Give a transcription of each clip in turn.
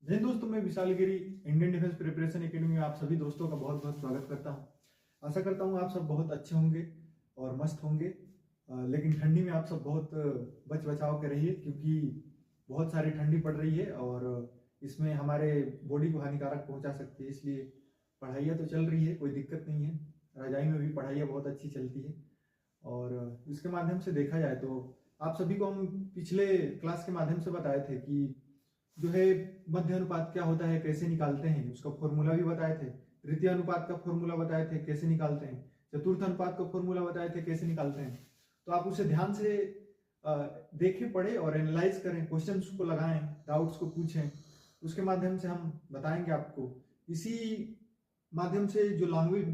जय दोस्तों, मैं विशाल गिरी इंडियन डिफेंस प्रिपरेशन एकेडमी में आप सभी दोस्तों का बहुत बहुत स्वागत करता हूं। आशा करता हूं आप सब बहुत अच्छे होंगे और मस्त होंगे। लेकिन ठंडी में आप सब बहुत बच बचाव के रहिए, क्योंकि बहुत सारी ठंडी पड़ रही है और इसमें हमारे बॉडी को हानिकारक पहुंचा सकती है। इसलिए पढ़ाइयाँ तो चल रही है, कोई दिक्कत नहीं है। रजाई में भी पढ़ाइयाँ बहुत अच्छी चलती है और इसके माध्यम से देखा जाए तो आप सभी को हम पिछले क्लास के माध्यम से बताए थे कि जो है मध्य अनुपात क्या होता है, कैसे निकालते हैं, उसका फॉर्मूला भी बताए थे। तृतीय अनुपात का फॉर्मूला बताए थे कैसे निकालते हैं। चतुर्थ अनुपात का फॉर्मूला बताए थे कैसे निकालते हैं। तो आप उसे ध्यान से देखें, पढ़ें और एनालाइज करें, क्वेश्चंस को लगाएं, डाउट्स को पूछें। उसके माध्यम से हम बताएंगे आपको। इसी माध्यम से जो लैंग्वेज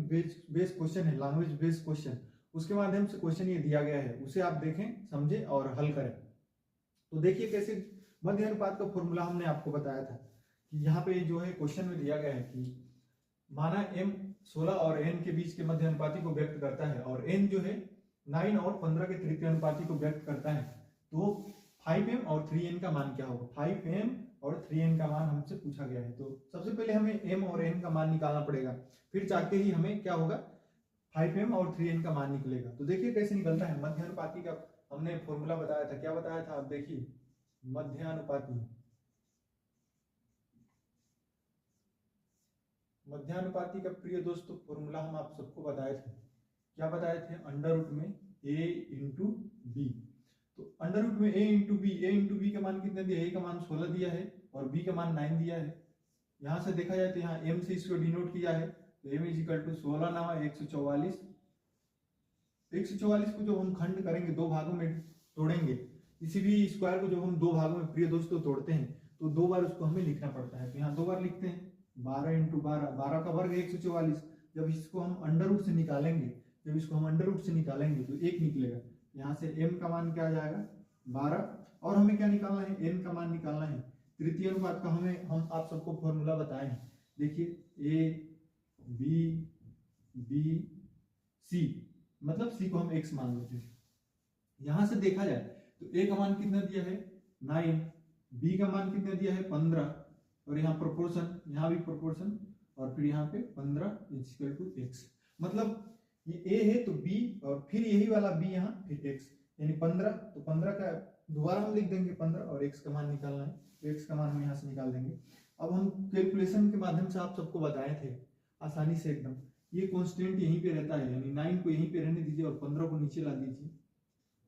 बेस्ड क्वेश्चन है, लैंग्वेज बेस्ड क्वेश्चन, उसके माध्यम से क्वेश्चन ये दिया गया है, उसे आप देखें, समझें और हल करें। तो देखिए कैसे मध्य अनुपात का फॉर्मूला हमने आपको बताया था कि यहाँ पे जो है क्वेश्चन में दिया गया है कि माना m 16 और n के बीच के मध्य अनुपाती को व्यक्त करता है और n जो है 9 और 15 के तृतीय अनुपाती को व्यक्त करता है। तो 5m और 3n का मान क्या होगा? 5m और 3n का मान हमसे पूछा गया है। तो सबसे पहले हमें m और n का मान निकालना पड़ेगा, फिर जाके ही हमें क्या होगा, 5m और 3n का मान निकलेगा। तो देखिए कैसे निकलता है। मध्य अनुपाती का हमने फॉर्मूला बताया था, क्या बताया था आप देखिए। मध्यानुपाती का प्रिय दोस्तों फॉर्मूला हम आप सबको बताए थे। क्या बताए थे? अंडर रूट में a इंटू बी। तो अंडर रूट में a इंटू बी का मान कितना दिया है? a का मान 16 दिया है और b का मान 9 दिया है। यहां से देखा जाए तो यहाँ m से इसको डिनोट किया है, तो m इज इक्वल टू 16 ना 144। 144 को जब हम खंड करेंगे, दो भागों में तोड़ेंगे, किसी भी स्क्वायर को जब हम दो भागों में प्रिय दोस्तों तोड़ते हैं तो दो बार उसको हमें लिखना पड़ता है। तो यहाँ दो बार लिखते हैं, 12 इंटू 12, 12 का वर्ग 144। जब इसको हम अंडर रूट से निकालेंगे, तो एक निकलेगा। यहाँ से m का मान क्या आ जाएगा? 12। और हमें क्या निकालना है? n का मान निकालना है। तृतीय अनुपात का हम आप सबको फॉर्मूला बताए हैं। देखिए a b c, मतलब c को हम x मान लेते हैं। यहां से देखा जाए तो a का मान कितना दिया है? 9, b का मान कितना दिया है? 15, और यहाँ प्रोपोर्शन, यहाँ भी प्रोपोर्शन, और फिर यहाँ पे 15 इक्वल टू x। मतलब ये a है तो b और फिर यही वाला b यहाँ फिर x, यानी 15। तो 15 का दोबारा हम लिख देंगे 15 और x का मान निकालना है, तो x का मान हम यहाँ से निकाल देंगे। अब हम कैलकुलेशन के माध्यम से आप सबको बताए थे आसानी से एकदम। ये कॉन्स्टेंट यहीं पे रहता है, यानी 9 को यहीं पे रहने दीजिए और 15 को नीचे ला दीजिए,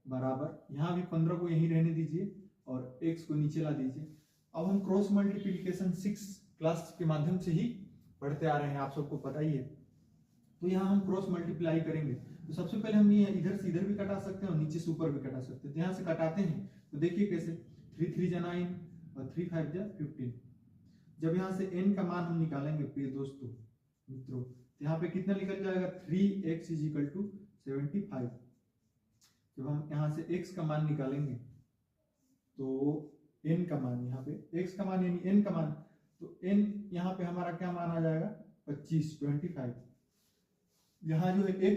बराबर यहाँ भी 15 को यहीं रहने दीजिए और x को नीचे ला दीजिए। अब हम क्रॉस मल्टीप्लिकेशन 6 क्लास के माध्यम से ही पढ़ते आ रहे हैं, आप सबको पता ही है। तो यहाँ हम क्रॉस मल्टीप्लाई करेंगे, तो सबसे पहले हम ये इधर से इधर भी कटा सकते हैं और नीचे से ऊपर भी कटा सकते हैं। तो यहाँ से कटाते हैं, तो देखिए कैसे, 3 3 जा 9 और 3 5 जा 15। जब यहाँ से n का मान हम निकालेंगे प्रिय दोस्तों मित्रों, तो यहाँ पे कितना निकल जाएगा? 3x is equal to 75। जब हम यहाँ से x का मान निकालेंगे तो n का मान, यहाँ पे x का मान यानी n का मान, तो n यहाँ पे हमारा क्या मान आ जाएगा? 25। यहाँ जो है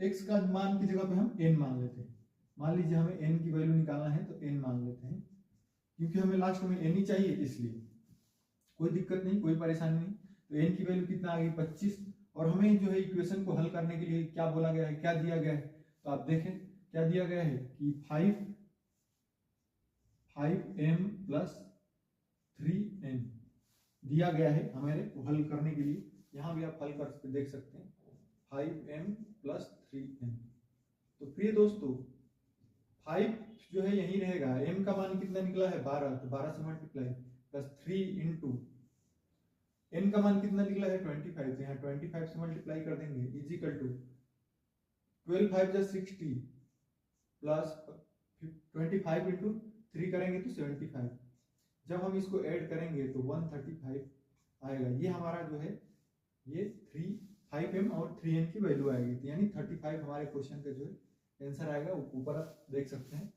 x का मान की जगह पे हम n मान लेते हैं। मान लीजिए हमें n की वैल्यू निकालना है तो n मान लेते हैं, क्योंकि हमें लास्ट में n ही चाहिए, इसलिए कोई दिक्कत नहीं, कोई परेशानी नहीं। तो n की वैल्यू कितना आ गई? 25। और हमें जो है इक्वेशन को हल करने के लिए क्या बोला गया है, क्या दिया गया है? तो आप देखें क्या दिया गया है कि 5m प्लस 3n दिया गया है हमारे को हल करने के लिए। यहाँ भी आप हल कर देख सकते हैं, 5m प्लस 3n। तो प्रिय दोस्तों 5 जो है यही रहेगा, m का मान कितना निकला है? 12, तो 12 से मल्टीप्लाई प्लस 3 इंटू n का मान कितना निकला है? 25, तो यहाँ 25 से मल्टीप्लाई कर देंगे, इज इक्वल टू 12 5 जा 60 प्लस 25 इंटू 3 करेंगे तो 75। जब हम इसको ऐड करेंगे तो 135 आएगा। ये हमारा जो है ये 5m और 3n की वैल्यू आएगी, तो यानी 35 हमारे क्वेश्चन का जो है आंसर आएगा। ऊपर आप देख सकते हैं